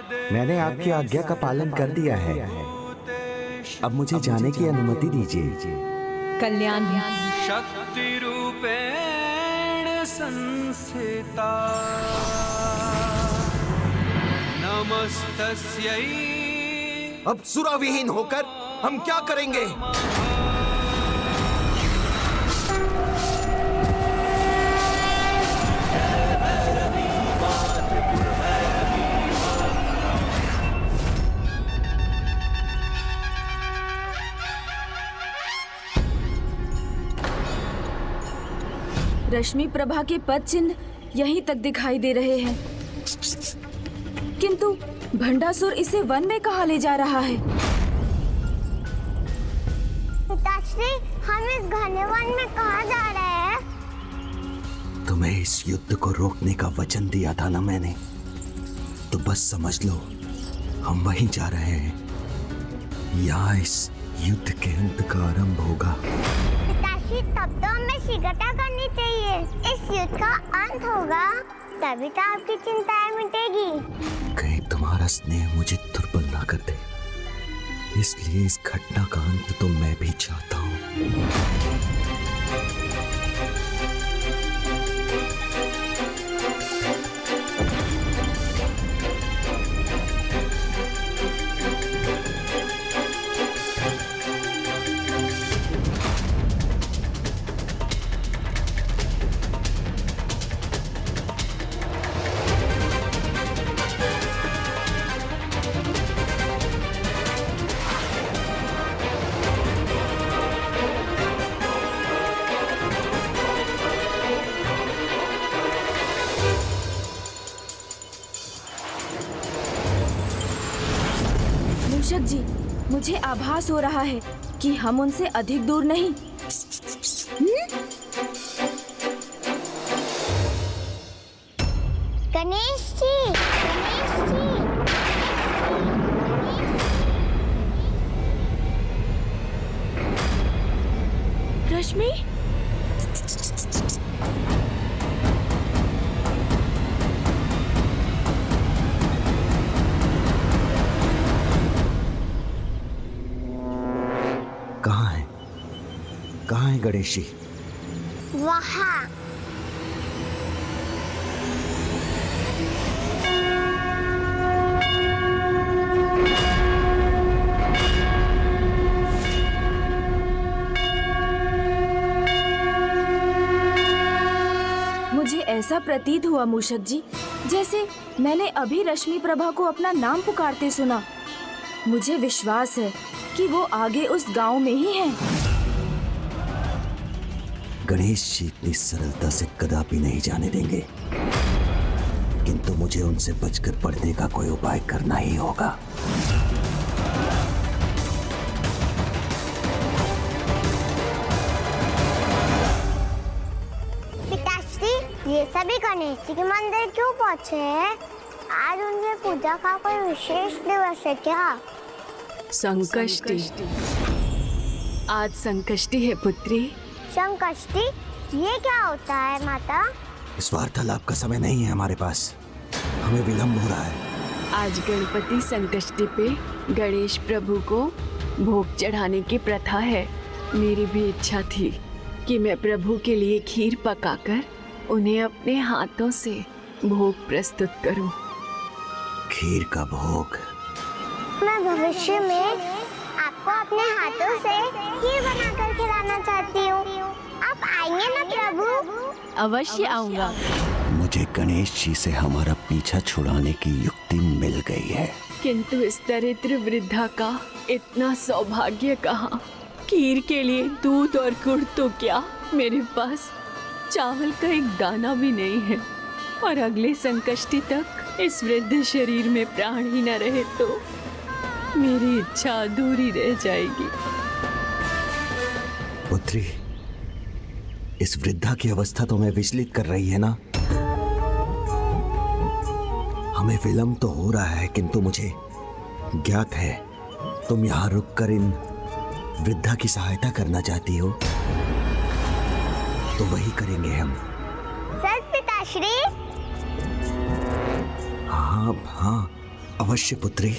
मैंने आपकी आज्ञा का पालन कर दिया है। अब मुझे जाने की अनुमति दीजिए। कल्याण शक्ति रूपेण संस्थिता नमस्तस्यै। अब सुराविहीन होकर हम क्या करेंगे? रश्मि प्रभा के पद चिन्ह यहीं तक दिखाई दे रहे हैं, किंतु भंडासुर इसे वन में कहाँ ले जा रहा है? पिताश्री, हम इस घने वन में कहाँ जा रहे हैं? तुम्हें इस युद्ध को रोकने का वचन दिया था ना मैंने, तो बस समझ लो हम वहीं जा रहे हैं। यहाँ इस युद्ध के अंत का आरंभ होगा। पिताश्री, तब तो हमें शीघ्रता करनी चाहिए। इस युद्ध का अंत होगा, तभी तो आपकी चिंताएं मिटेगी। कहीं तुम्हारा स्नेह मुझे दुर्बल ना कर दे, इसलिए इस घटना का अंत तो मैं भी चाहता हूँ। मूषक जी, मुझे आभास हो रहा है कि हम उनसे अधिक दूर नहीं। गणेश जी, गणेश जी। रश्मि, कहाँ है गणेश जी? वहाँ। मुझे ऐसा प्रतीत हुआ मूषक जी, जैसे मैंने अभी रश्मि प्रभा को अपना नाम पुकारते सुना। मुझे विश्वास है कि वो आगे उस गांव में ही हैं। गणेश जी इतनी सरलता से कदापि नहीं जाने देंगे, किंतु मुझे उनसे बचकर पढ़ने का कोई उपाय करना ही होगा। पिताश्री, ये सभी गणेश जी के मंदिर क्यों पहुँचे हैं? आज उनकी पूजा का कोई विशेष दिवस है क्या? संकष्टी। आज संकष्टी है पुत्री। संकष्टी, ये क्या होता है माता? इस वार्तालाप का समय नहीं है हमारे पास, हमें विलंब हो रहा है। आज गणपति संकष्टी पे गणेश प्रभु को भोग चढ़ाने की प्रथा है। मेरी भी इच्छा थी कि मैं प्रभु के लिए खीर पकाकर उन्हें अपने हाथों से भोग प्रस्तुत करूं। खीर का भोग? मैं भविष्य में आपको अपने हाथों से खीर बनाकर खिलाना चाहती हूँ। आप आएंगे ना प्रभु? अवश्य आऊंगा। मुझे गणेश जी से हमारा पीछा छुड़ाने की युक्ति मिल गई है, किंतु इस दरिद्र वृद्धा का इतना सौभाग्य कहाँ? खीर के लिए दूध और गुड़ तो क्या, मेरे पास चावल का एक दाना भी नहीं है। और अगले संकष्टी तक इस वृद्ध शरीर में प्राण ही न रहे तो मेरी इच्छा अधूरी रह जाएगी। पुत्री, इस वृद्धा की अवस्था तुम्हें विचलित कर रही है ना? हमें विलंब तो हो रहा है, किंतु मुझे ज्ञात है तुम यहाँ रुककर इन वृद्धा की सहायता करना चाहती हो, तो वही करेंगे हम। सच पिताश्री? हाँ हाँ, अवश्य पुत्री,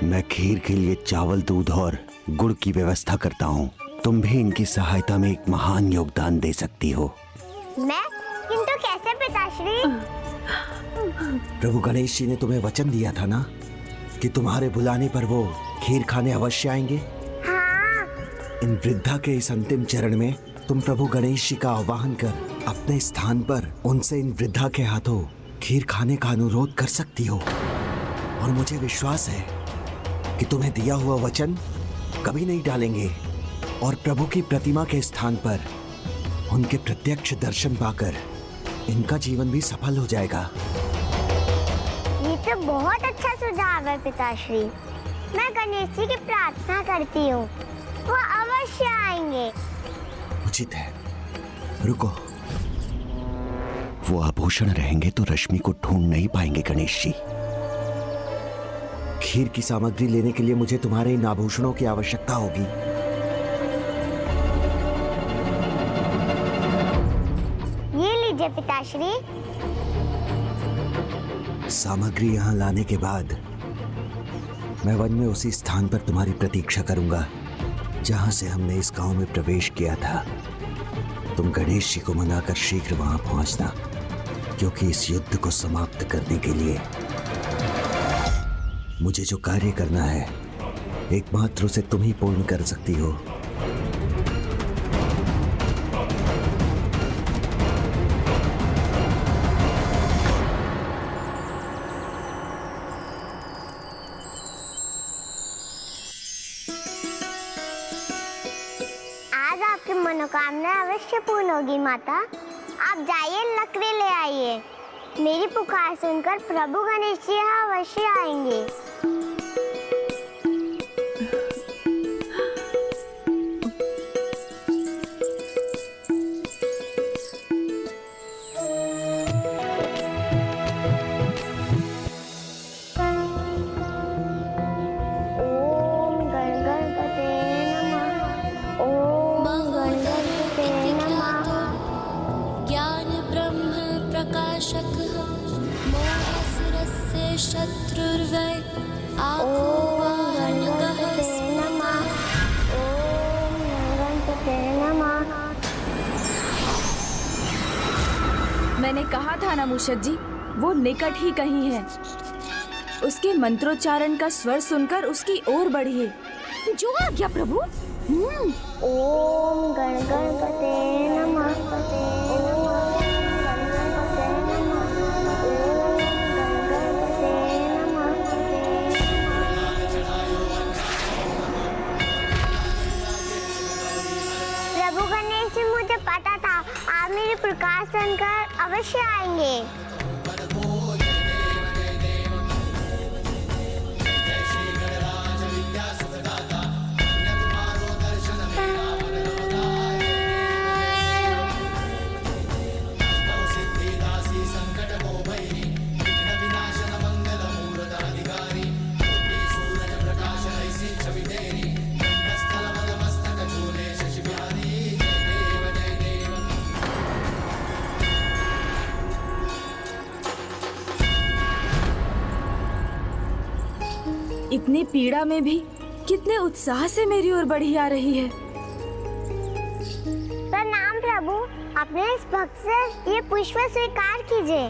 मैं खीर के लिए चावल, दूध और गुड़ की व्यवस्था करता हूँ। तुम भी इनकी सहायता में एक महान योगदान दे सकती हो। मैं? किंतु कैसे पिताश्री? प्रभु गणेश जी ने तुम्हें वचन दिया था ना कि तुम्हारे बुलाने पर वो खीर खाने अवश्य आएंगे। हाँ। इन वृद्धा के इस अंतिम चरण में तुम प्रभु गणेश जी का आह्वान कर अपने स्थान पर उनसे इन वृद्धा के हाथों खीर खाने का अनुरोध कर सकती हो। और मुझे विश्वास है कि तुम्हें दिया हुआ वचन कभी नहीं टालेंगे और प्रभु की प्रतिमा के स्थान पर उनके प्रत्यक्ष दर्शन पाकर इनका जीवन भी सफल हो जाएगा। ये तो बहुत अच्छा सुझाव है पिताश्री। मैं गणेश जी की प्रार्थना करती हूँ, वो अवश्य आएंगे। उचित है। रुको, वो आभूषण रहेंगे तो रश्मि को ढूंढ नहीं पाएंगे गणेश जी। खीर की सामग्री लेने के लिए मुझे तुम्हारे इन आभूषणों की आवश्यकता होगी। ये लीजिए पिताश्री। सामग्री यहाँ लाने के बाद मैं वन में उसी स्थान पर तुम्हारी प्रतीक्षा करूंगा जहां से हमने इस गांव में प्रवेश किया था। तुम गणेश जी को मनाकर शीघ्र वहां पहुंचना, क्योंकि इस युद्ध को समाप्त करने के लिए मुझे जो कार्य करना है एकमात्र उसे तुम ही पूर्ण कर सकती हो। आज आपकी मनोकामना अवश्य पूर्ण होगी माता। आप जाइए, लकड़ी ले आइए। मेरी पुकार सुनकर प्रभु गणेश जी यहाँ अवश्य आएंगे। ओम गण गणपते नमः। ओम गण गणपते नमः। ज्ञान ब्रह्म प्रकाशकः मोहसुरस्य शत्रुर्वै आत्मवाहनकः नमः। ओम गणपते नमः। मैंने कहा था ना मूषक जी, वो निकट ही कहीं है। उसके मंत्रोच्चारण का स्वर सुनकर उसकी ओर बढ़िए। जो आज्ञा प्रभु। ओम गण गणपते नमः। ओम गण गणपते नमः। ओम गण गणपते नमः। प्रभु गणेश जी, मुझे पता था आप मेरी पुकार सुनकर अवश्य आएंगे। इतनी पीड़ा में भी कितने उत्साह से मेरी ओर बढ़ी आ रही है। प्रणाम प्रभु, अपने इस भक्त से ये पुष्प स्वीकार कीजिए।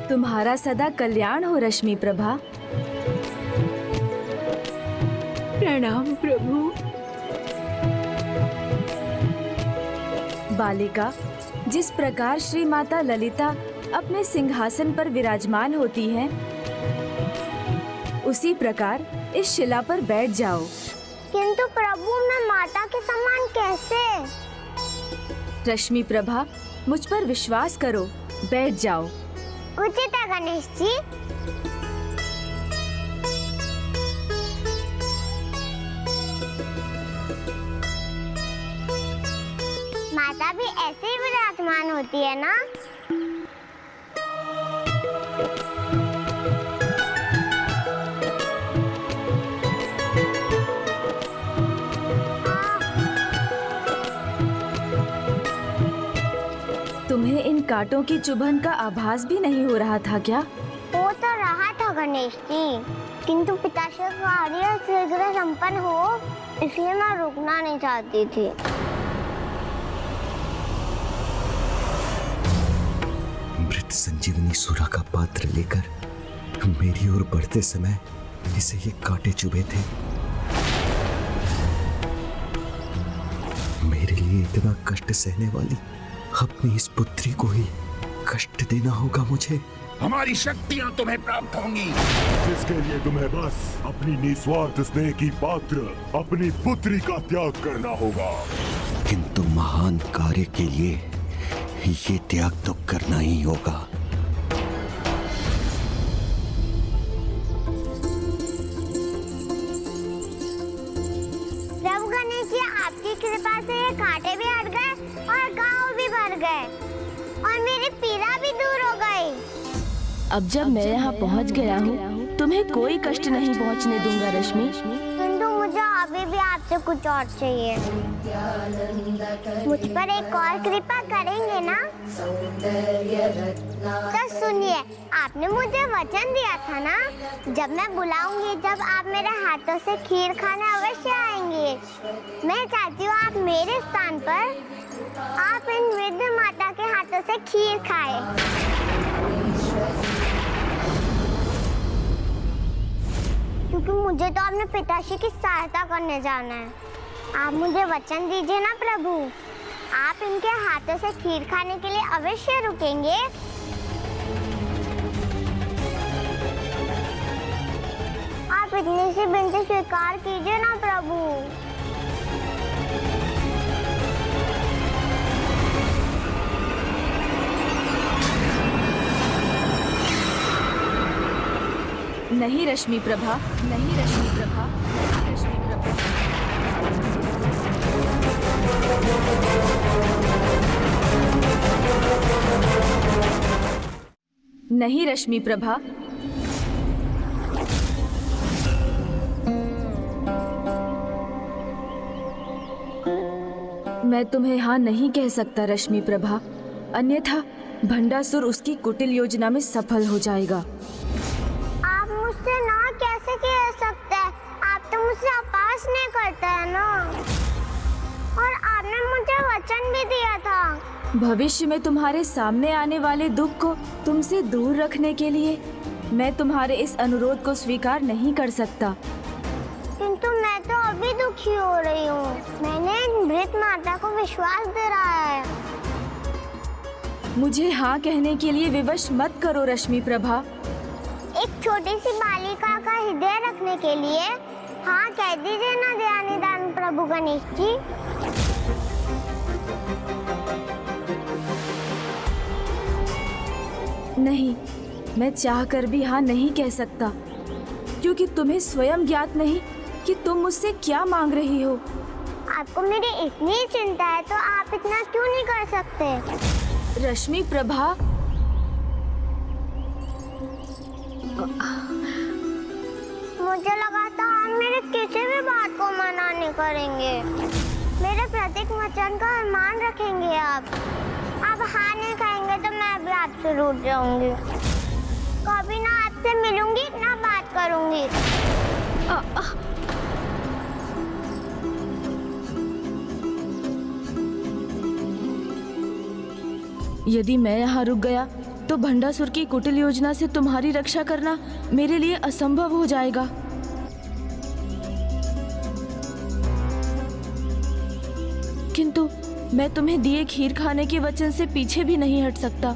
तुम्हारा सदा कल्याण हो रश्मि प्रभा। प्रणाम प्रभु। बालिका, जिस प्रकार श्री माता ललिता अपने सिंहासन पर विराजमान होती हैं, उसी प्रकार इस शिला पर बैठ जाओ। किंतु प्रभु, मैं माता के समान कैसे? रश्मि प्रभा, मुझ पर विश्वास करो, बैठ जाओ। उचित है गणेश जी। माता भी ऐसे ही विराजमान होती है ना? तुम्हें इन कांटों की चुभन का आभास भी नहीं हो रहा था क्या? हो तो रहा था गणेश जी, किंतु पिताश्री का कार्य शीघ्र संपन्न हो, इसलिए मैं रुकना नहीं चाहती थी। मृत संजीवनी सुरा का पात्र लेकर मेरी ओर बढ़ते समय इसे ये कांटे चुभे थे। मेरे लिए इतना कष्ट सहने वाली अपनी इस पुत्री को ही कष्ट देना होगा मुझे। हमारी शक्तियां तुम्हें प्राप्त होंगी, जिसके लिए तुम्हें बस अपनी निस्वार्थ स्नेह की पात्र अपनी पुत्री का त्याग करना होगा। किंतु महान कार्य के लिए ये त्याग तो करना ही होगा। प्रभु गणेश जी, आपकी कृपा से ये कांटे भी हट गए और घाव भी भर गए और मेरी पीड़ा भी दूर हो गई। अब जब मैं यहाँ पहुँच गया हूँ, तुम्हें कोई कष्ट नहीं पहुँचने दूंगा रश्मि। किंतु मुझे अभी भी आपसे कुछ और चाहिए। मुझ पर एक और कृपा करेंगे ना? तो सुनिए, आपने मुझे वचन दिया था ना, जब मैं बुलाऊंगी जब आप मेरे हाथों से खीर खाने अवश्य आएंगे। मैं चाहती हूँ आप मेरे स्थान पर आप इन वृद्ध माता के हाथों से खीर खाएं। क्योंकि मुझे तो अपने पिताश्री की सहायता करने जाना है। आप मुझे वचन दीजिए ना प्रभु, आप इनके हाथों से खीर खाने के लिए अवश्य रुकेंगे। आप इतनी सी विनती स्वीकार कीजिए ना प्रभु। नहीं रश्मि प्रभा, नहीं रश्मि प्रभा, नहीं रश्मि प्रभा। नहीं रश्मि प्रभा। मैं तुम्हें हाँ नहीं कह सकता रश्मि प्रभा, अन्यथा भंडासुर उसकी कुटिल योजना में सफल हो जाएगा। आप मुझसे ना कैसे कह सकते हैं? आप तो मुझसे अपास नहीं करते हैं ना। और आपने मुझे वचन भी दिया था। भविष्य में तुम्हारे सामने आने वाले दुख को तुमसे दूर रखने के लिए मैं तुम्हारे इस अनुरोध को स्वीकार नहीं कर सकता। किंतु मैं तो अभी दुखी हो रही हूँ। मैंने मृत माता को विश्वास दिलाया है। मुझे हाँ कहने के लिए विवश मत करो रश्मि प्रभा। एक छोटी सी बालिका का हृदय रखने के लिए हाँ कह दीजिए ना दयानिधान प्रभु गणेश जी। नहीं, मैं चाहकर भी हाँ नहीं कह सकता, क्योंकि तुम्हें स्वयं ज्ञात नहीं कि तुम मुझसे क्या मांग रही हो। आपको मेरी इतनी चिंता है तो आप इतना क्यों नहीं कर सकते? रश्मि प्रभा, मुझे लगा था आप मेरे किसी भी बात को मना नहीं करेंगे। मेरे प्रत्येक वचन का मान रखेंगे आप हाँ नहीं कहेंगे तो मैं भी आपसे रूठ जाऊंगी। कभी ना आपसे मिलूंगी ना बात करूंगी। यदि मैं यहाँ रुक गया तो भंडासुर की कुटिल योजना से तुम्हारी रक्षा करना मेरे लिए असंभव हो जाएगा। किंतु मैं तुम्हें दिए खीर खाने के वचन से पीछे भी नहीं हट सकता।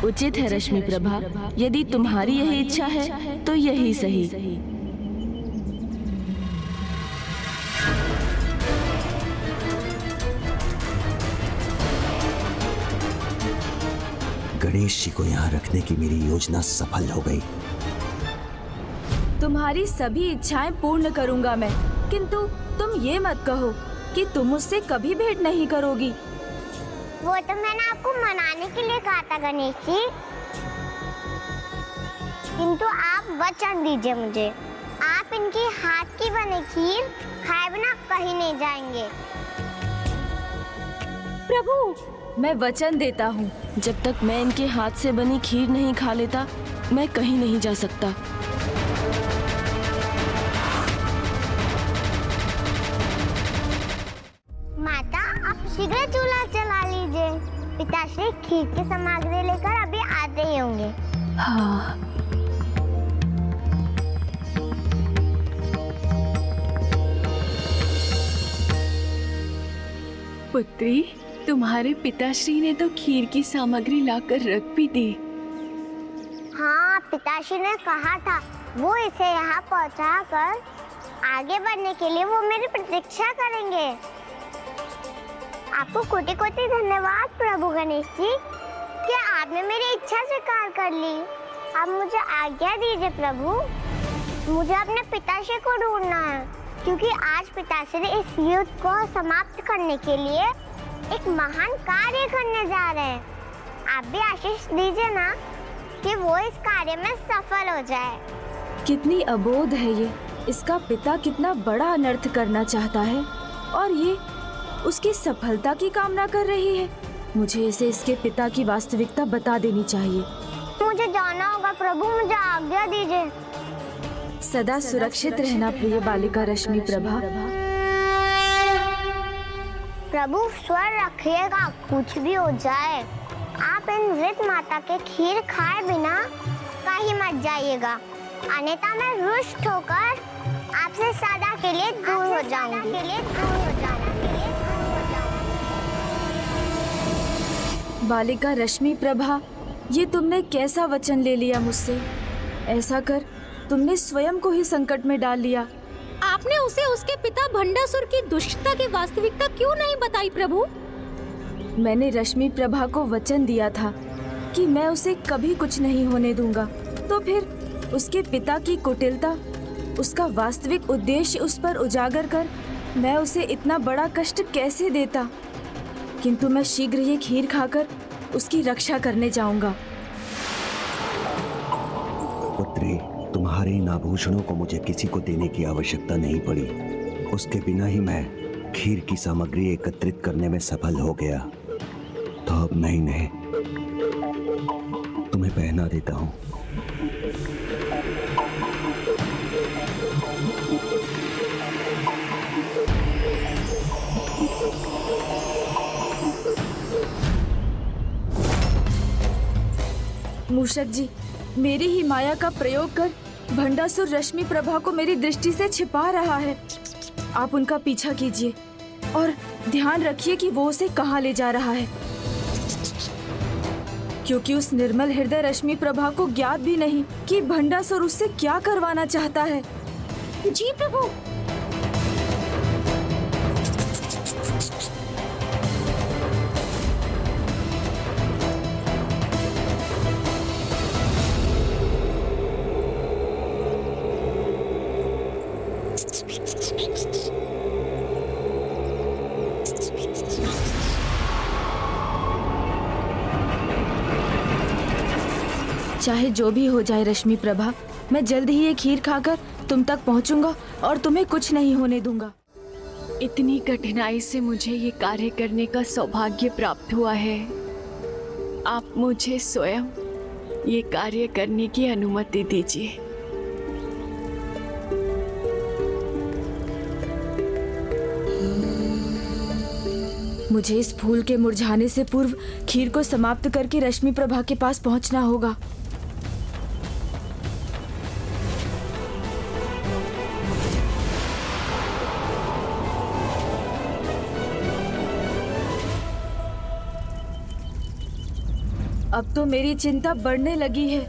उचित है रश्मि प्रभा, यदि तुम्हारी यही इच्छा है तो यही सही। गणेश जी को यहाँ रखने की मेरी योजना सफल हो गई। तुम्हारी सभी इच्छाएं पूर्ण करूंगा मैं, किंतु तुम ये मत कहो कि तुम मुझसे कभी भेंट नहीं करोगी। वो तो मैंने आपको मनाने के लिए कहा था गणेश जी, किंतु आप वचन दीजिए मुझे, आप आप इनकी हाथ की बनी खीर खाए बिना कहीं नहीं जाएंगे। प्रभु, मैं वचन देता हूँ, जब तक मैं इनके हाथ से बनी खीर नहीं खा लेता, मैं कहीं नहीं जा सकता। माता, आप शीघ्र चूल्हा चला लीजिए। पिताश्री खीर की सामग्री लेकर अभी आते ही होंगे। हाँ। पुत्री, तुम्हारे पिताश्री ने तो खीर की सामग्री लाकर रख भी दी। हाँ, पिताश्री ने कहा था वो इसे यहाँ पहुँचा कर आगे बढ़ने के लिए वो मेरी प्रतीक्षा करेंगे। आपको कोटि कोटि धन्यवाद प्रभु गणेश जी कि आपने मेरी इच्छा स्वीकार कर ली। अब मुझे आज्ञा दीजिए प्रभु, मुझे अपने पिताश्री को ढूंढना है, क्योंकि आज पिताश्री इस युद्ध को समाप्त करने के लिए एक महान कार्य करने जा रहे हैं। आप भी आशीष दीजिए ना कि वो इस कार्य में सफल हो जाए। कितनी अबोध है ये। इसका पिता कितना बड़ा अनर्थ करना चाहता है और ये उसकी सफलता की कामना कर रही है। मुझे इसे इसके पिता की वास्तविकता बता देनी चाहिए। मुझे जाना होगा प्रभु, मुझे आज्ञा दीजिए। सदा सुरक्षित रहना प्रिय बालिका रश्मि प्रभा। प्रभु स्वर रखिएगा, कुछ भी हो जाए आप इन वृद्ध माता के खीर खाए बिना कहीं मत जाइएगा, अन्यथा मैं रुष्ट होकर आपसे सदा के लिए दूर हो जाऊंगी। बालिका रश्मि प्रभा, ये तुमने कैसा वचन ले लिया मुझसे? ऐसा कर तुमने स्वयं को ही संकट में डाल लिया। आपने उसे उसके पिता भंडासुर की दुष्टता की वास्तविकता क्यों नहीं बताई प्रभु? मैंने रश्मि प्रभा को वचन दिया था कि मैं उसे कभी कुछ नहीं होने दूंगा, तो फिर उसके पिता की कुटिलता, उसका वास्तविक उद्देश्य उस पर उजागर कर मैं उसे इतना बड़ा कष्ट कैसे देता। किंतु मैं शीघ्र ये खीर खाकर उसकी रक्षा करने जाऊंगा। पुत्री, तुम्हारे इन आभूषणों को मुझे किसी को देने की आवश्यकता नहीं पड़ी। उसके बिना ही मैं खीर की सामग्री एकत्रित करने में सफल हो गया। तो अब मैं इन्हें तुम्हें पहना देता हूँ। मूषक जी, मेरी ही माया का प्रयोग कर भंडासुर रश्मि प्रभा को मेरी दृष्टि से छिपा रहा है। आप उनका पीछा कीजिए और ध्यान रखिए कि वो उसे कहाँ ले जा रहा है, क्योंकि उस निर्मल हृदय रश्मि प्रभा को ज्ञात भी नहीं कि भंडासुर उससे क्या करवाना चाहता है। जी प्रभु। चाहे जो भी हो जाए रश्मि प्रभा, मैं जल्द ही ये खीर खाकर तुम तक पहुंचूंगा और तुम्हें कुछ नहीं होने दूंगा। इतनी कठिनाई से मुझे ये कार्य करने का सौभाग्य प्राप्त हुआ है। आप मुझे स्वयं ये कार्य करने की अनुमति दीजिए। मुझे इस फूल के मुरझाने से पूर्व खीर को समाप्त करके रश्मि प्रभा के पास पहुंचना होगा। अब तो मेरी चिंता बढ़ने लगी है।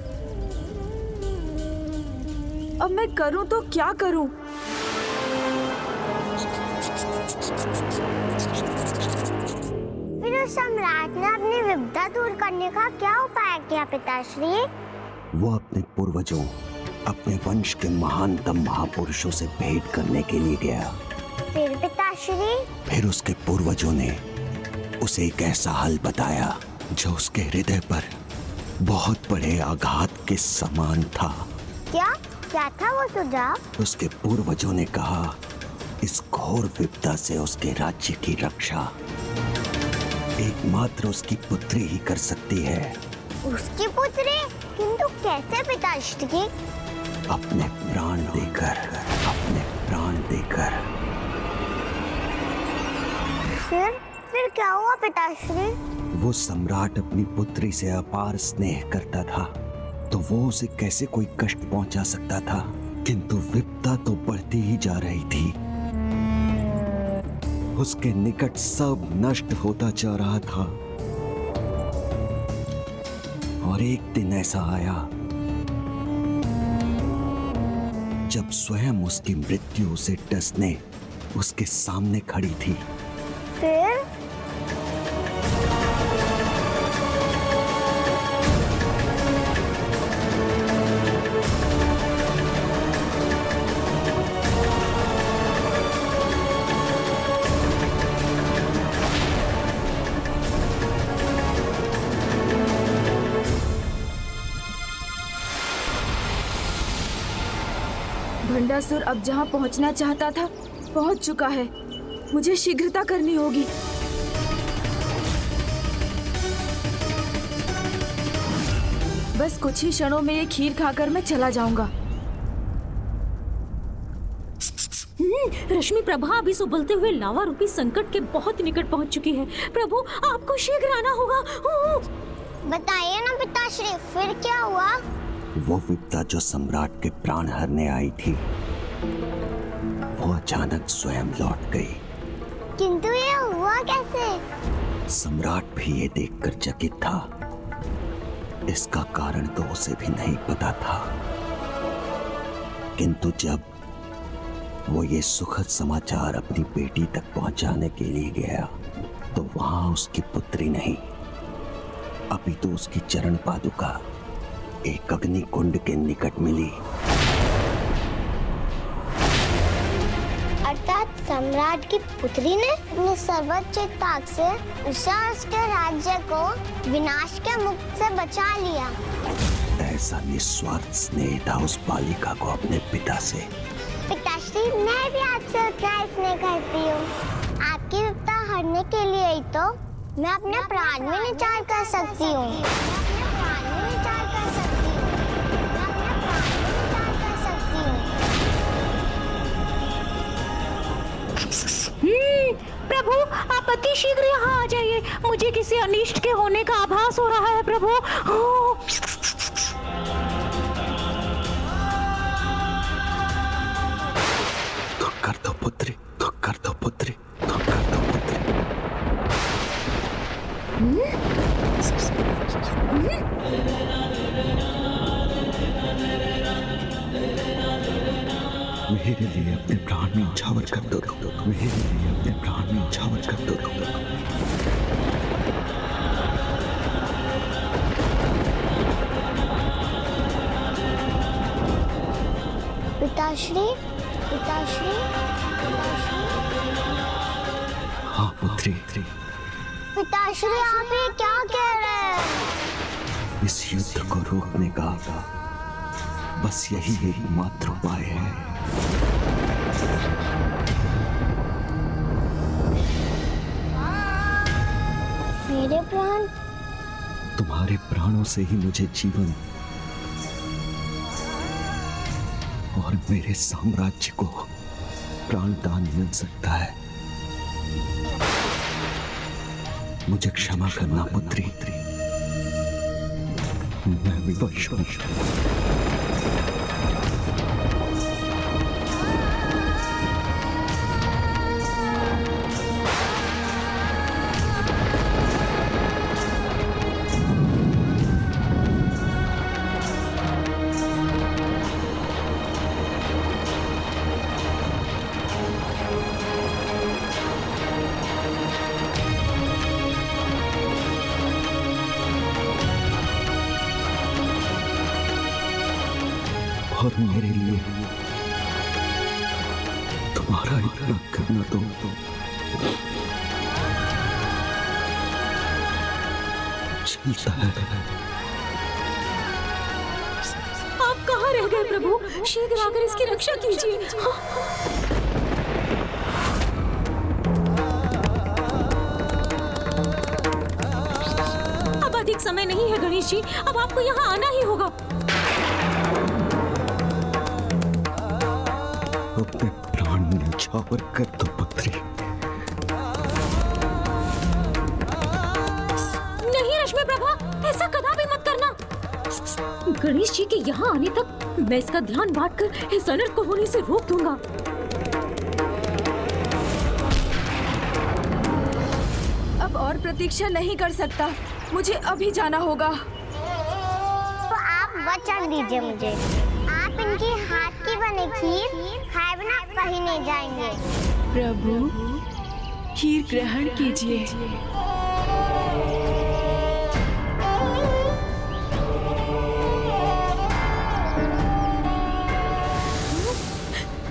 अब मैं करूं तो क्या करूं? फिर उस सम्राट ने अपनी विपदा दूर करने का क्या उपाय किया पिताश्री? वो अपने पूर्वजों, अपने वंश के महानतम महापुरुषों से भेंट करने के लिए गया। फिर पिताश्री? फिर उसके पूर्वजों ने उसे एक ऐसा हल बताया जो उसके हृदय पर बहुत बड़े आघात के समान था। क्या क्या था वो सुझाव? उसके पूर्वजों ने कहा इस घोर विपदा से उसके राज्य की रक्षा एकमात्र उसकी पुत्री ही कर सकती है। उसकी पुत्री? किंतु कैसे पिताश्री? अपने प्राण देकर, अपने प्राण देकर। फिर क्या हुआ पिताश्री? वो सम्राट अपनी पुत्री से अपार स्नेह करता था, तो वो उसे कैसे कोई कष्ट पहुंचा सकता था? किंतु विपदा तो बढ़ती ही जा रही थी। उसके निकट सब नष्ट होता जा रहा था। और एक दिन ऐसा आया जब स्वयं उसकी मृत्यु उसे डसने उसके सामने खड़ी थी। फिर? भंडासुर अब जहाँ पहुँचना चाहता था पहुँच चुका है। मुझे शीघ्रता करनी होगी। बस कुछ ही क्षणों में ये खीर खाकर मैं चला जाऊंगा। रश्मि प्रभा अभी से उबलते हुए लावा रूपी संकट के बहुत निकट पहुंच चुकी है। प्रभु आपको शीघ्र आना होगा। बताइए ना पिताश्री, फिर क्या हुआ? वो विपदा जो सम्राट के प्राण हरने आई थी, वो अचानक स्वयं लौट गई। किंतु ये हुआ कैसे? सम्राट भी ये देखकर चकित था। इसका कारण तो उसे भी नहीं पता था। किंतु जब वो ये सुखद समाचार अपनी बेटी तक पहुंचाने के लिए गया, तो वहां उसकी पुत्री नहीं, अभी तो उसकी चरण पादुका एक अग्नि कुंड के निकट मिली। अर्थात सम्राट की पुत्री ने अपने सर्वोच्च ताक से उषा उसके राज्य को विनाश के मुख से बचा लिया। ऐसा निस्वार्थ स्नेह था उस बालिका को अपने पिता से। पिताश्री, मैं भी आपसे उतना ही स्नेह करती हूँ। आपकी विपदा हरने के लिए ही तो मैं अपने प्राण में निचार कर सकती हूँ। प्रभु आप अति शीघ्र यहाँ आ जाइए। मुझे किसी अनिष्ट के होने का आभास हो रहा है प्रभु। तो कर दो पुत्री, तो कर दो पुत्री, तो कर दो पुत्री। मेरे लिए अपने प्राण में न्यौछावर कर दो, मेरे लिए अपने प्राण में न्यौछावर कर दो। पिताश्री, पिताश्री, हाँ पुत्री। पिताश्री, आप ये क्या कह रहे हैं? इस युद्ध को रोकने का बस यही एकमात्र उपाय है। मेरे प्राण? तुम्हारे प्राणों से ही मुझे जीवन और मेरे साम्राज्य को प्राणदान मिल सकता है। मुझे क्षमा करना पुत्री, मैं विवश हूं। और मेरे लिए तुम्हारा इतना करना तो चलता है। आप कहाँ कहाँ रह गए प्रभु? शीघ्र आकर इसकी रक्षा कीजिए। अब अधिक समय नहीं है गणेश जी, अब आपको यहाँ आना ही होगा। अपने प्राण न्यौछावर कर दो पुत्री। नहीं रश्मि प्रभा, ऐसा कदापि मत करना। गणेश जी के यहाँ आने तक मैं इसका ध्यान बांटकर इस अनर्थ को होने से रोक दूंगा। अब और प्रतीक्षा नहीं कर सकता, मुझे अभी जाना होगा। तो आप वचन दीजिए मुझे, आप इनकी हाथ की बनी खीर खाए बिना कहीं नहीं जाएंगे। प्रभु, खीर ग्रहण कीजिए।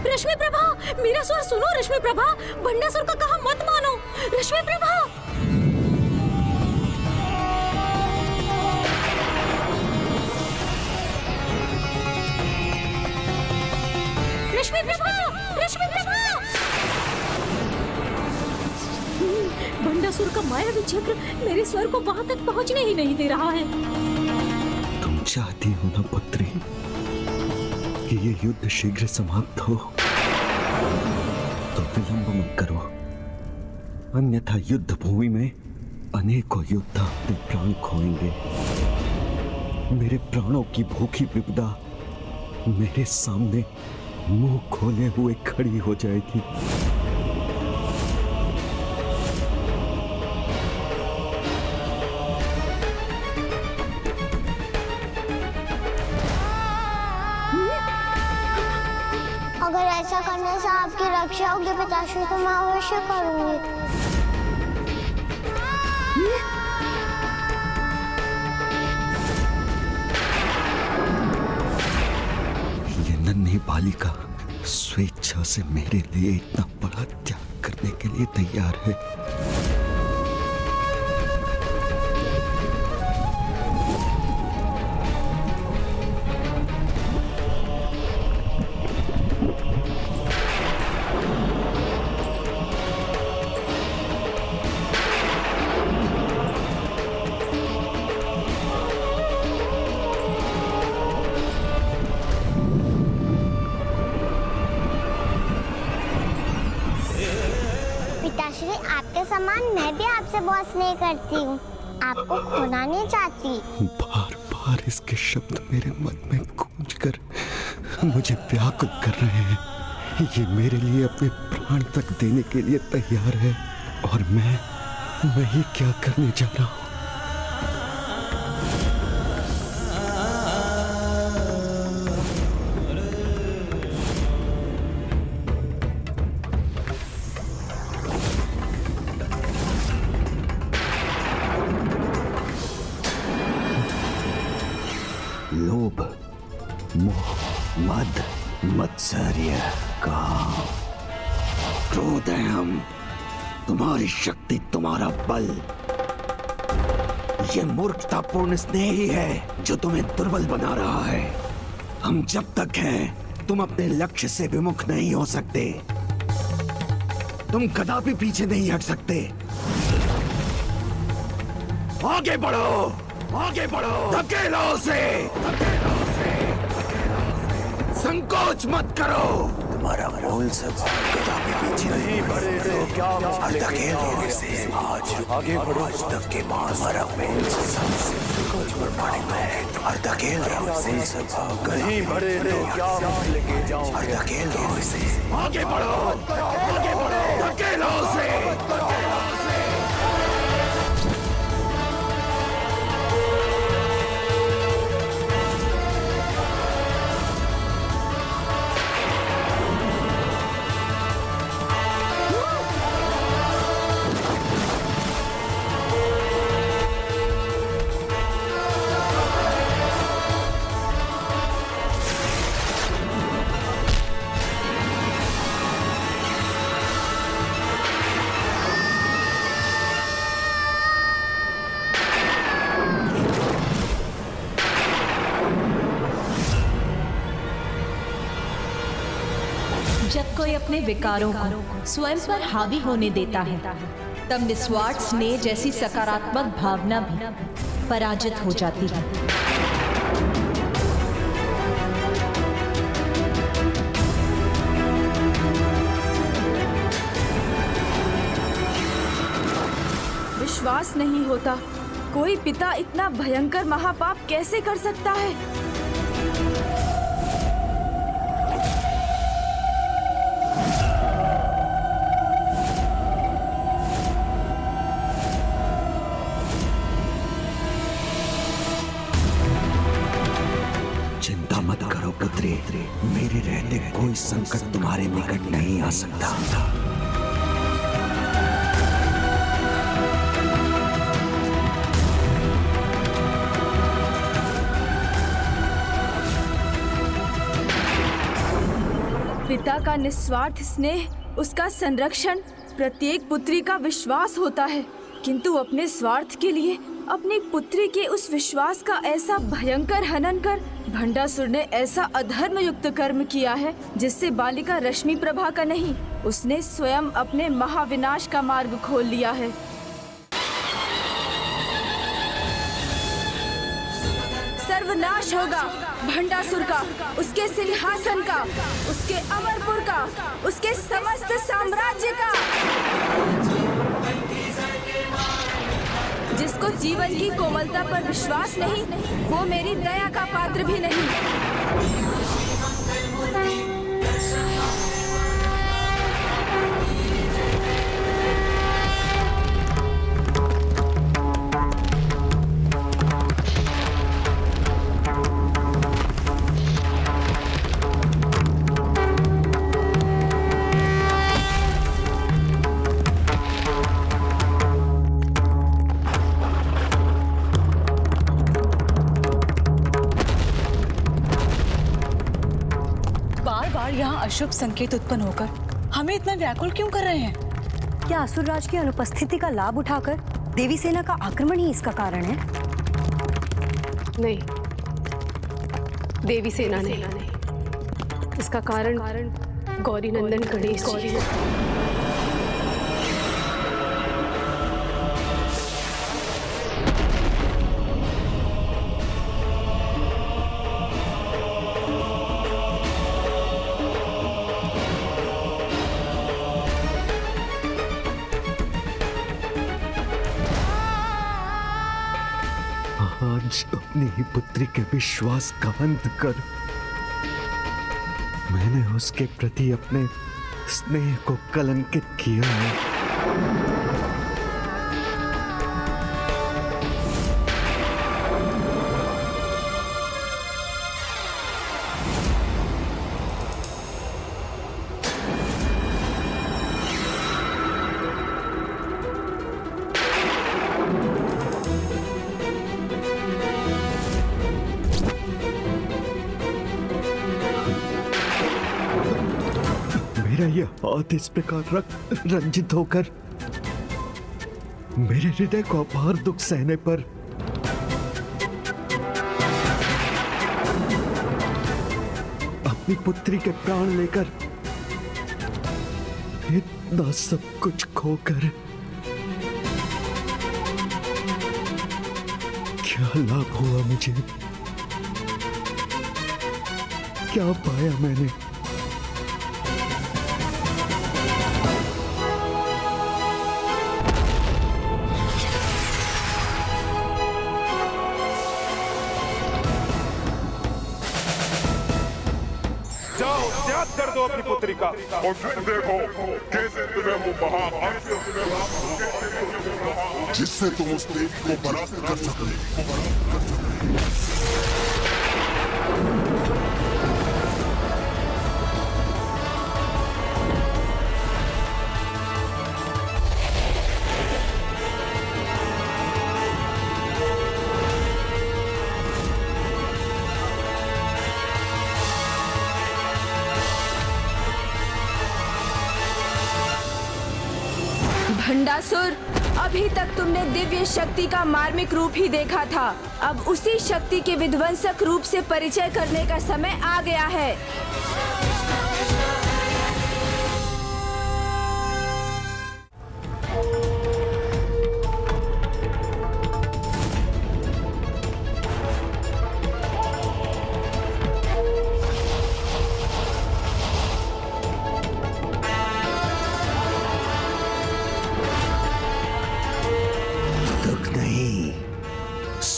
रश्मि प्रभा, मेरा स्वर सुनो रश्मि प्रभा, भंडासुर का कहा मत मानो। रश्मि प्रभा, रश्मि प्रभा, रश्मि प्रभा। भंडासुर का मायावी चक्र मेरे स्वर को वहां तक पहुंचने ही नहीं दे रहा है। तुम चाहती हो ना पुत्री कि ये युद्ध शीघ्र समाप्त हो, तो विलंब मत करो, अन्यथा युद्ध भूमि में अनेकों योद्धा अपने प्राण खोएंगे। मेरे प्राणों की भूखी विपदा मेरे सामने मुंह खोले हुए खड़ी हो जाएगी। अगर ऐसा करने से आपकी रक्षा होगी पिताश्री तो मैं अवश्य करूंगी। ये नन्ही बालिका स्वेच्छा से मेरे लिए इतना बड़ा त्याग करने के लिए तैयार है। पिताश्री, आपके समान मैं भी आपसे बहुत स्नेह करती हूँ, आपको खोना नहीं चाहती। बार बार इसके शब्द मेरे मन में गूंज कर मुझे व्याकुल कर रहे हैं। ये मेरे लिए अपने प्राण तक देने के लिए तैयार है, और मैं ये क्या करने जा रहा हूँ? लोभ, मोह, मद, मत्सर्य, काम, क्रोध है हम, तुम्हारी शक्ति, तुम्हारा बल। ये मूर्खतापूर्ण स्नेह ही है जो तुम्हें दुर्बल बना रहा है। हम जब तक हैं, तुम अपने लक्ष्य से विमुख नहीं हो सकते। तुम कदापि पीछे नहीं हट सकते। आगे बढ़ो, आगे बढ़ो, धकेलो उसे, संकोच मत करो। तुम्हारा मूल स्वभाव कदापि पीछे नहीं बढ़े। और धकेलो उसे, आज आगे बढ़ो, आज तक के बाद हमारा मूल स्वभाव है। और धकेलो उसे, स्वभाव कहीं बढ़े लेके जाओ। और धकेलो उसे, आगे बढ़ो, आगे बढ़ो, धकेलो उसे। कोई अपने विकारों को स्वयं पर हावी होने देता है, तब निस्वार्थ स्नेह जैसी सकारात्मक भावना भी पराजित हो जाती है। विश्वास नहीं होता, कोई पिता इतना भयंकर महापाप कैसे कर सकता है? चिंता मत करो पुत्री, मेरे रहते कोई संकट तुम्हारे निकट नहीं आ सकता। पिता का निस्वार्थ स्नेह, उसका संरक्षण प्रत्येक पुत्री का विश्वास होता है, किंतु अपने स्वार्थ के लिए अपनी पुत्री के उस विश्वास का ऐसा भयंकर हनन कर भंडासुर ने ऐसा अधर्म युक्त कर्म किया है जिससे बालिका रश्मि प्रभा का नहीं, उसने स्वयं अपने महाविनाश का मार्ग खोल लिया है। सर्वनाश होगा भंडासुर का, उसके सिंहासन का, उसके अमरपुर का, उसके समस्त साम्राज्य का। जिसको जीवन की कोमलता पर विश्वास नहीं, वो मेरी दया का पात्र भी नहीं। अशुभ संकेत उत्पन्न होकर हमें इतना व्याकुल क्यों कर रहे हैं? क्या असुरराज की अनुपस्थिति का लाभ उठाकर देवी सेना का आक्रमण ही इसका कारण है? नहीं, देवी सेना नहीं, इसका कारण गौरी नंदन गणेश जी। आज अपनी ही पुत्री के विश्वास का अंत कर मैंने उसके प्रति अपने स्नेह को कलंकित किया है। ये हाथ इस प्रकार रंजित होकर मेरे हृदय को अपार दुख सहने पर अपनी पुत्री के प्राण लेकर इतना सब कुछ खोकर क्या लाभ हुआ मुझे? क्या पाया मैंने? कर दो अपनी पुत्री का और फिर देखो कैसे तुम्हें वो महाभाग जिससे तुम उस देवी को परास्त कर सकते। भंडासुर, अभी तक तुमने दिव्य शक्ति का मार्मिक रूप ही देखा था, अब उसी शक्ति के विध्वंसक रूप से परिचय करने का समय आ गया है।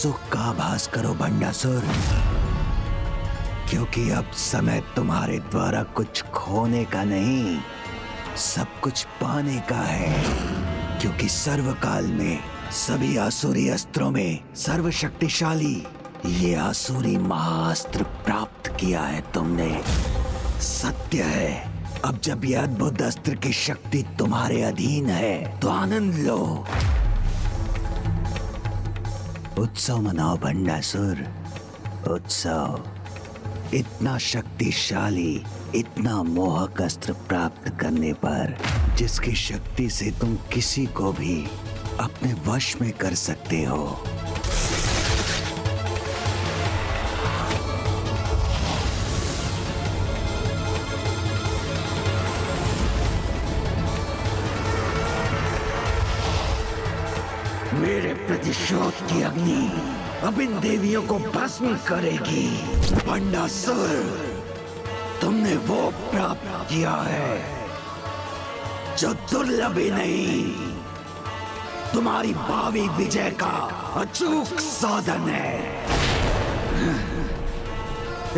सुख का आभास करो भंडासुर, क्योंकि अब समय तुम्हारे द्वारा कुछ खोने का नहीं, सब कुछ पाने का है। क्योंकि सर्वकाल में सभी आसुरी अस्त्रों में सर्वशक्तिशाली ये आसुरी महाअस्त्र प्राप्त किया है तुमने। सत्य है, अब जब यह अद्भुत अस्त्र की शक्ति तुम्हारे अधीन है तो आनंद लो, उत्सव मनाओ भंडासुर, उत्सव। इतना शक्तिशाली, इतना मोहक अस्त्र प्राप्त करने पर जिसकी शक्ति से तुम किसी को भी अपने वश में कर सकते हो। मेरे प्रतिशोध की अग्नि अब इन देवियों को भस्म करेगी। भंडासुर, तुमने वो प्राप्त किया है जो दुर्लभ ही नहीं, तुम्हारी भावी विजय का अचूक साधन है।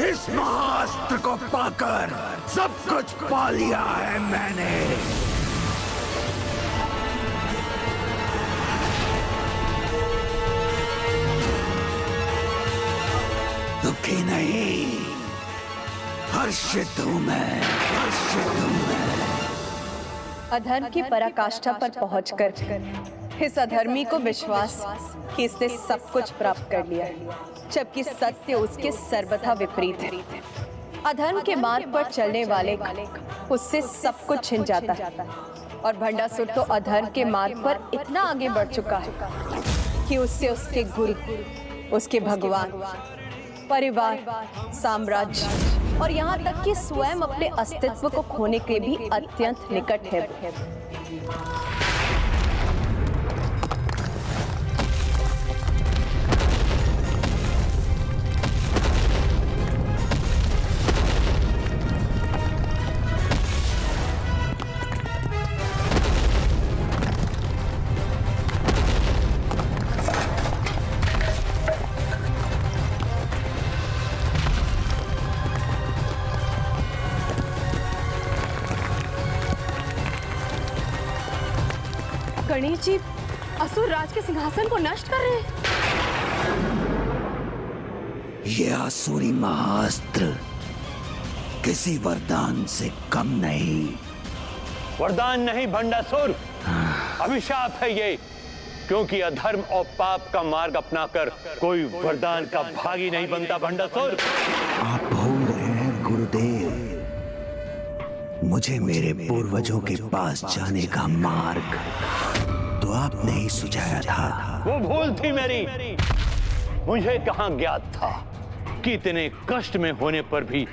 इस महाअस्त्र को पाकर सब कुछ पा लिया है मैंने। दुखी नहीं, हर्षित हूं मैं, हर्षित हूं मैं। अधर्म की पराकाष्ठा पर पहुंचकर इस अधर्मी को विश्वास कि इसने सब कुछ प्राप्त कर लिया, जबकि सत्य उसके सर्वथा विपरीत है। अधर्म के मार्ग पर चलने वाले उससे सब कुछ छिन जाता है, और भंडासुर तो अधर्म के मार्ग पर इतना आगे बढ़ चुका है कि उससे उसके गुरु, उसके भगवान, परिवार, साम्राज्य और यहाँ तक कि स्वयं अपने अस्तित्व को खोने के भी अत्यंत निकट है। गणेश जी असुर राज के सिंहासन को नष्ट कर रहे हैं। ये आसुरी महाअस्त्र किसी वरदान से कम नहीं। वरदान नहीं भंडासुर, अभिशाप है ये, क्योंकि अधर्म और पाप का मार्ग अपनाकर कोई वरदान का भागी नहीं बनता भंडासुर। आप भूल रहे हैं गुरुदेव, मुझे मेरे पूर्वजों के पास जाने का मार्ग तो आपने ही सुझाया था। वो भूल थी मेरी, मुझे कहाँ ज्ञात था कि इतने कष्ट में होने पर भी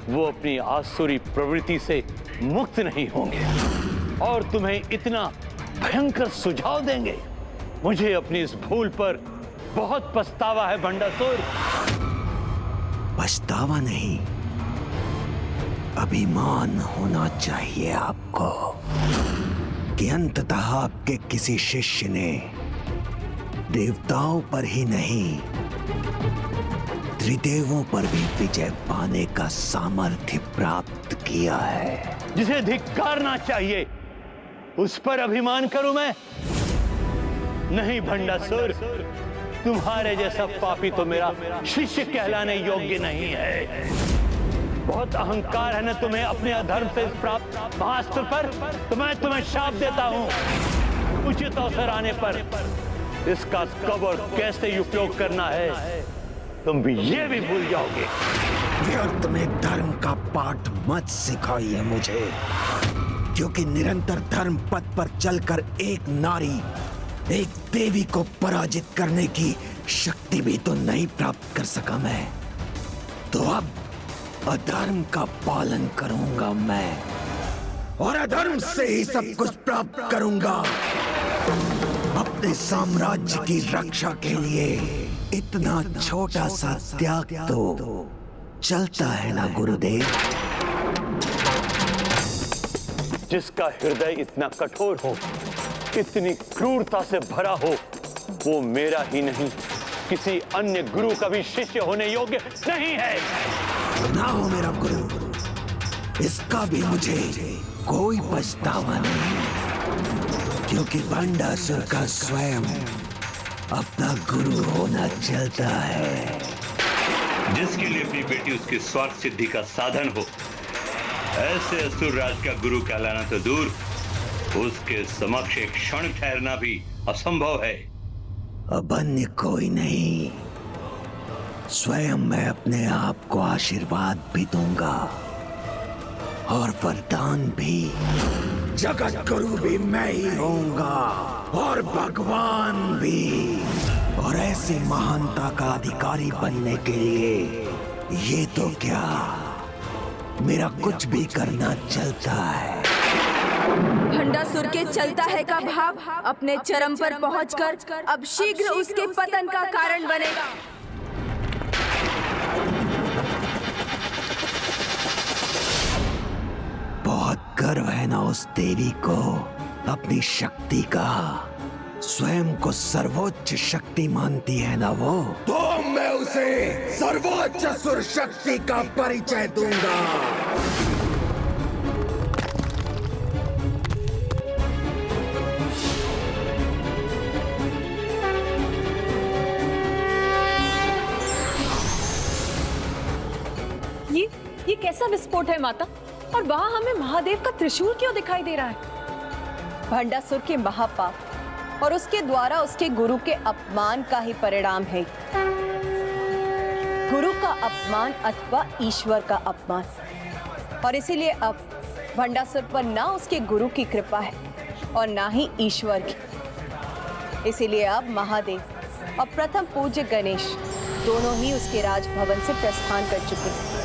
वो अपनी आसुरी प्रवृत्ति से मुक्त नहीं होंगे और तुम्हें इतना भयंकर सुझाव देंगे। मुझे अपनी इस भूल पर बहुत पछतावा है भंडासुर। पछतावा नहीं, अभिमान होना चाहिए आपको कि अंततः आपके किसी शिष्य ने देवताओं पर ही नहीं, त्रिदेवों पर भी विजय पाने का सामर्थ्य प्राप्त किया है। जिसे धिक्कारना चाहिए उस पर अभिमान करूं मैं? नहीं भंडासुर, तुम्हारे जैसा पापी तो मेरा शिष्य कहलाने योग्य नहीं है। बहुत अहंकार है ना तुम्हें अपने अधर्म से प्राप्त महाअस्त्र पर, तो मैं तुम्हें शाप देता हूं। उचित अवसर आने पर इसका कब और कैसे उपयोग करना है तुम भी ये भी भूल जाओगे। व्यर्थ में धर्म का पाठ मत सिखाइए मुझे, क्योंकि निरंतर धर्म पथ पर चलकर एक नारी, एक देवी को पराजित करने की शक्ति भी तो नहीं प्राप्त कर सका मैं। तो अब अधर्म का पालन करूंगा मैं, और अधर्म से ही सब कुछ प्राप्त करूंगा। अपने साम्राज्य की रक्षा के लिए इतना छोटा सा त्याग तो चलता है ना गुरुदेव। जिसका हृदय इतना कठोर हो, इतनी क्रूरता से भरा हो, वो मेरा ही नहीं किसी अन्य गुरु का भी शिष्य होने योग्य नहीं है। ना हो मेरा गुरु, इसका भी मुझे कोई पछतावा नहीं, क्योंकि भंडासुर का स्वयं अपना गुरु होना चलता है। जिसके लिए अपनी बेटी उसकी स्वार्थ सिद्धि का साधन हो, ऐसे असुर राज का गुरु कहलाना तो दूर, उसके समक्ष एक क्षण ठहरना भी असंभव है। अब अन्य कोई नहीं, स्वयं मैं अपने आप को आशीर्वाद भी दूंगा और वरदान भी। जगत गुरु भी मैं ही होऊंगा और भगवान भी, और ऐसी महानता का अधिकारी बनने के लिए ये तो क्या, मेरा कुछ भी करना चलता है। भंडासुर के चलता है का भाव अपने चरम पर पहुंचकर अब शीघ्र उसके पतन का कारण बनेगा। बहुत गर्व है ना उस देवी को अपनी शक्ति का, स्वयं को सर्वोच्च शक्ति मानती है ना वो। तो मैं उसे सर्वोच्च असुर शक्ति का परिचय दूंगा। ये कैसा विस्फोट है माता? और वहां हमें महादेव का त्रिशूल क्यों दिखाई दे रहा है? भंडासुर के महापाप और उसके द्वारा उसके गुरु के अपमान का ही परिणाम है। गुरु का अपमान अथवा ईश्वर का अपमान, और इसीलिए अब भंडासुर पर ना उसके गुरु की कृपा है और ना ही ईश्वर की। इसीलिए अब महादेव और प्रथम पूज्य गणेश दोनों ही उसके राजभवन से प्रस्थान कर चुके हैं।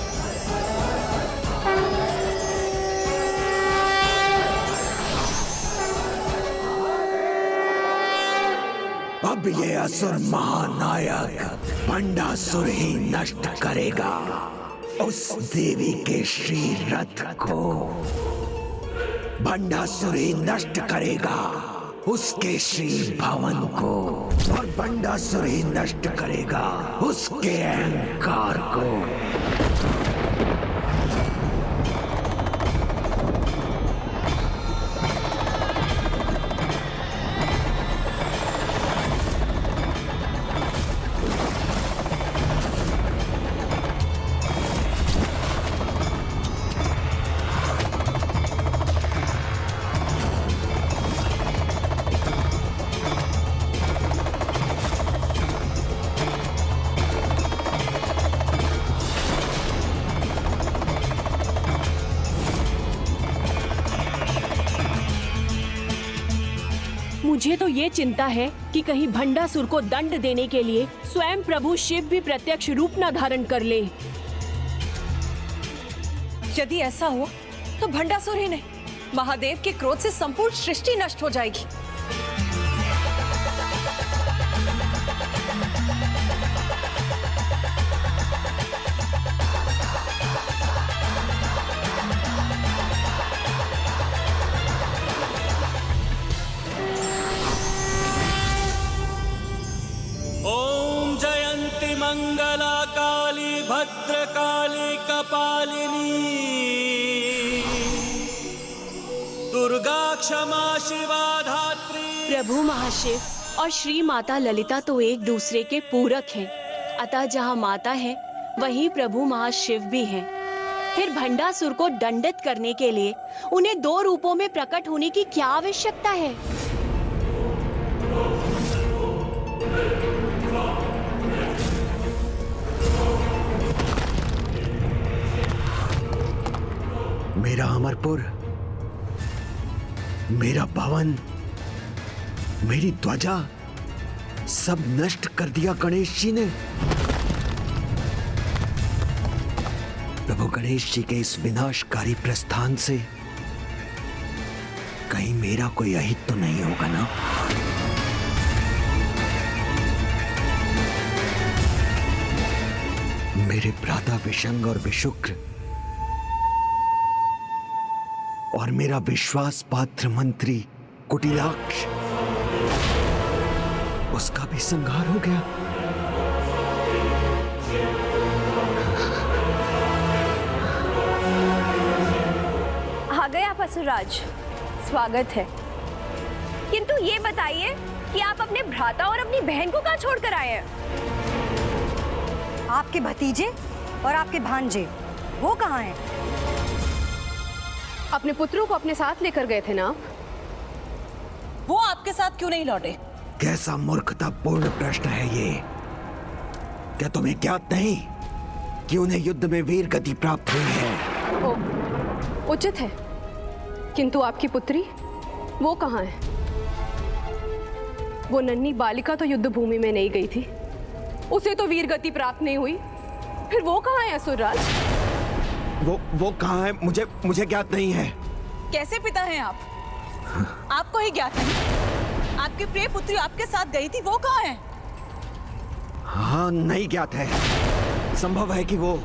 अब ये असुर महानायक भंडासुर ही नष्ट करेगा उस देवी के श्री रथ को। भंडासुर ही नष्ट करेगा उसके श्री भवन को, और भंडासुर ही नष्ट करेगा उसके अहंकार को। मुझे तो ये चिंता है कि कहीं भंडासुर को दंड देने के लिए स्वयं प्रभु शिव भी प्रत्यक्ष रूप न धारण कर ले। यदि ऐसा हुआ तो भंडासुर ही नहीं, महादेव के क्रोध से संपूर्ण सृष्टि नष्ट हो जाएगी। ओम जयंती मंगला काली भद्रकाली कपालिनी दुर्गा क्षमा शिवा धात्री। प्रभु महाशिव और श्री माता ललिता तो एक दूसरे के पूरक हैं, अतः जहाँ माता है वहीं प्रभु महाशिव भी हैं। फिर भंडासुर को दंडित करने के लिए उन्हें दो रूपों में प्रकट होने की क्या आवश्यकता है? मेरा अमरपुर, मेरा भवन, मेरी ध्वजा सब नष्ट कर दिया गणेश जी ने। प्रभु गणेश जी के इस विनाशकारी प्रस्थान से कहीं मेरा कोई अहित तो नहीं होगा ना? मेरे भ्राता विशंग और विशुक्र और मेरा विश्वास पात्र मंत्री कुटिलाक्ष, उसका भी संहार हो गया। असुरराज, स्वागत है। किंतु ये बताइए कि आप अपने भ्राता और अपनी बहन को कहाँ छोड़कर आए हैं? आपके भतीजे और आपके भांजे वो कहाँ हैं? अपने पुत्रों को अपने साथ लेकर गए थे ना आप? वो आपके साथ क्यों नहीं लौटे? कैसा मूर्खतापूर्ण प्रश्न है ये। क्या तुम्हें ज्ञात नहीं कि उन्हें युद्ध में वीर गति प्राप्त हुई है? उचित है, किंतु आपकी पुत्री वो कहाँ है? वो नन्ही बालिका तो युद्ध भूमि में नहीं गई थी, उसे तो वीर गति प्राप्त नहीं हुई, फिर वो कहाँ है असुरराज? वो कहाँ है मुझे ज्ञात नहीं है। कैसे पिता हैं आप? आपको ही ज्ञात नहीं? आपकी प्रिय पुत्री आपके साथ गई थी, वो कहाँ है? हाँ, नहीं ज्ञात है। संभव है कि वो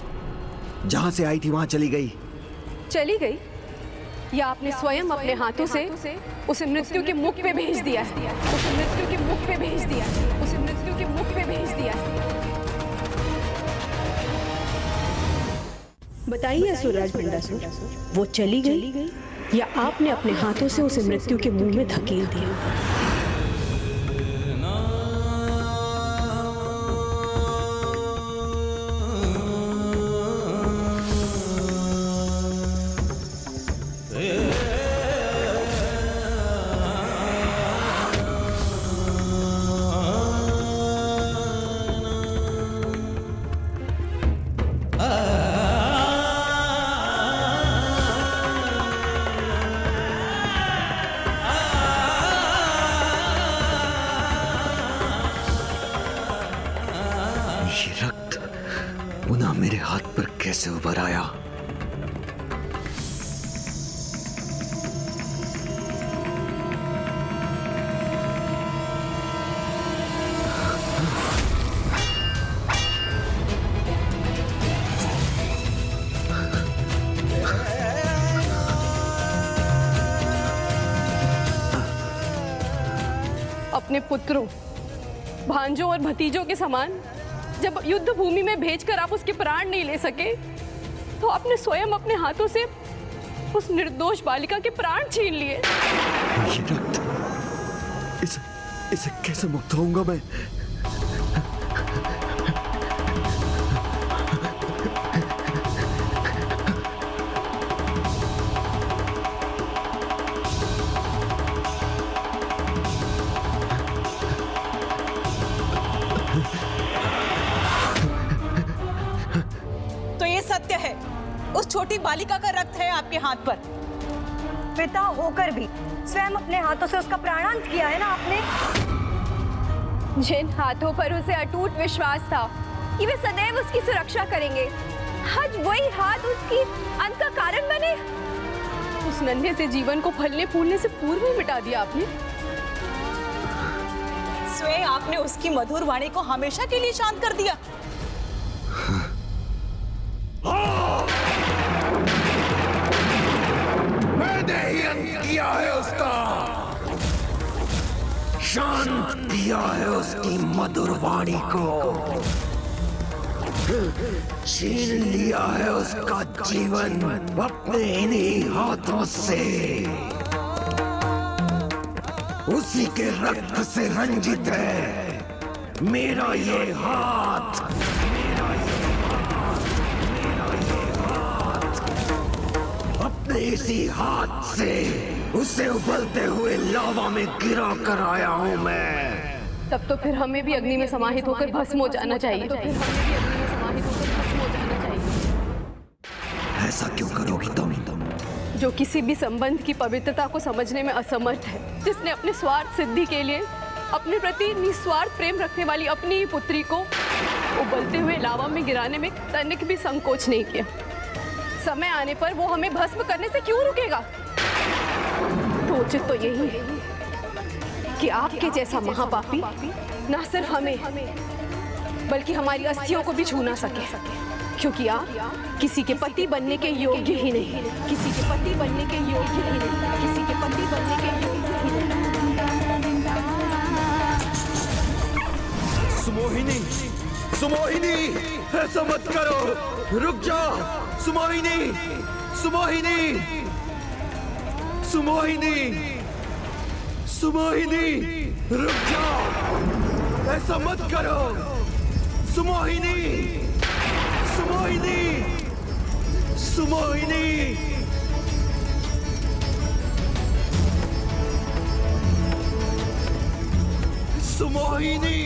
जहाँ से आई थी वहाँ चली गई। चली गई या आपने स्वयं अपने हाथों से उसे मृत्यु के मुख पे भेज दिया है? उसे मृत्यु के मुख पे भेज दिया है। उसे मृत्यु के मुख पे भेज दिया है। बताइए असुरराज भंडासुर, वो चली गई या आपने अपने हाथों से उसे मृत्यु के मुंह में धकेल दिया? पुनः मेरे हाथ पर कैसे उभर आया? अपने पुत्रों, भांजों और भतीजों के समान जब युद्ध भूमि में भेजकर आप उसके प्राण नहीं ले सके, तो आपने स्वयं अपने हाथों से उस निर्दोष बालिका के प्राण छीन लिए। ये रक्त, इसे कैसे मुक्त होऊंगा मैं? उस छोटी बालिका का रक्त है आपके हाथ पर। पिता होकर भी स्वयं अपने हाथों से उसका प्राणांत किया है ना आपने। जिन हाथों पर उसे अटूट विश्वास था कि वे सदैव उसकी सुरक्षा करेंगे, आज वही हाथ उसकी अंत का कारण बने। उस नन्हे से जीवन को फलने फूलने से पूर्व ही मिटा दिया आपने। स्वयं आपने उसकी मधुर वाणी को हमेशा के लिए शांत कर दिया। मैंने ही अंत किया है उसका, शांत किया है उसकी मधुर वाणी को, छीन लिया है उसका जीवन अपने इन्हीं हाथों से। उसी के रक्त से रंजित है मेरा ये हाथ। अपने इसी हाथ से उसे उबलते हुए लावा में गिरा कर आया हूं मैं। तब तो फिर हमें भी अग्नि में समाहित होकर भस्म हो जाना चाहिए। ऐसा क्यों करोगी तुम? जो किसी भी संबंध की पवित्रता को समझने में असमर्थ है, जिसने अपने स्वार्थ सिद्धि के लिए अपने प्रति निस्वार्थ प्रेम रखने वाली अपनी ही पुत्री को उबलते हुए लावा में गिराने में तनिक भी संकोच नहीं किया। समय आने पर वो हमें भस्म करने से क्यों रुकेगा? तो उचित तो यही है कि आपके जैसा महापापी ना सिर्फ हमें बल्कि हमारी अस्थियों को भी छू ना सके, क्योंकि आप किसी के पति बनने के योग्य ही नहीं। किसी के पति बनने के योग्य ही नहीं। किसी के पति बनने के योग्य ही नहीं। सुमोहिनी, सुमोहिनी, ऐसा मत करो, रुक जाओ। सुमोहिनी, सुमोहिनी। सुमोहिनी, सुमोहिनी, रुक जाओ, ऐसा मत करो। सुमोहिनी, सुमोहिनी, सुमोहिनी। सुमोहिनी,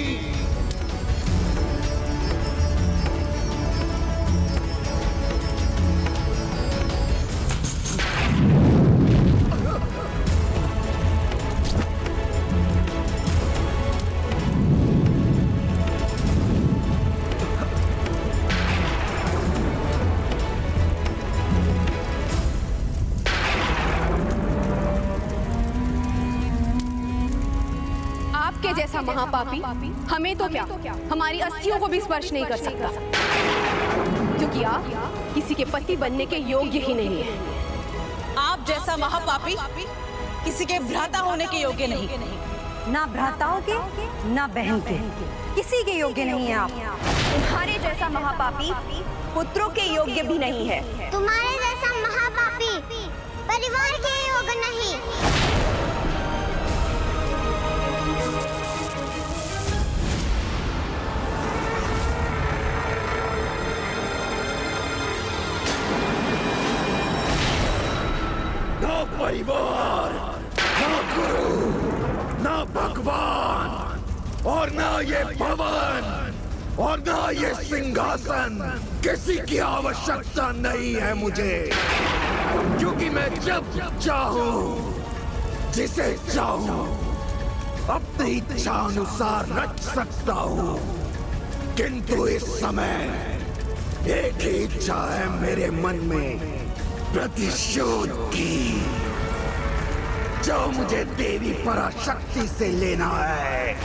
आपके जैसा महापापी हमें तो क्या, हमारी अस्थियों को भी स्पर्श नहीं कर सकता, क्योंकि आप किसी के पति बनने के योग्य ही नहीं है। आप जैसा महापापी किसी के भ्राता होने के योग्य नहीं। ना भ्राताओं के, ना बहन के, किसी के योग्य नहीं है आप। तुम्हारे जैसा महापापी पुत्रों के योग्य भी नहीं है। तुम्हारे जैसा महापापी परिवार के योग्य नहीं। ना परिवार, ना गुरु, ना भगवान, और ना ये भवन, और ना ये सिंहासन, किसी की आवश्यकता नहीं है मुझे, क्योंकि मैं जब चाहूं, जिसे चाहूं, अपनी इच्छा अनुसार रच सकता हूं। किंतु इस समय एक ही इच्छा है मेरे मन में, प्रतिशोध की, जो मुझे देवी पराशक्ति से लेना है।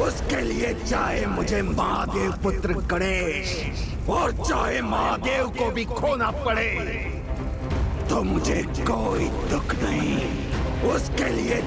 उसके लिए चाहे मुझे महादेव पुत्र गणेश और चाहे महादेव को भी खोना पड़े, तो मुझे कोई दुख नहीं। उसके लिए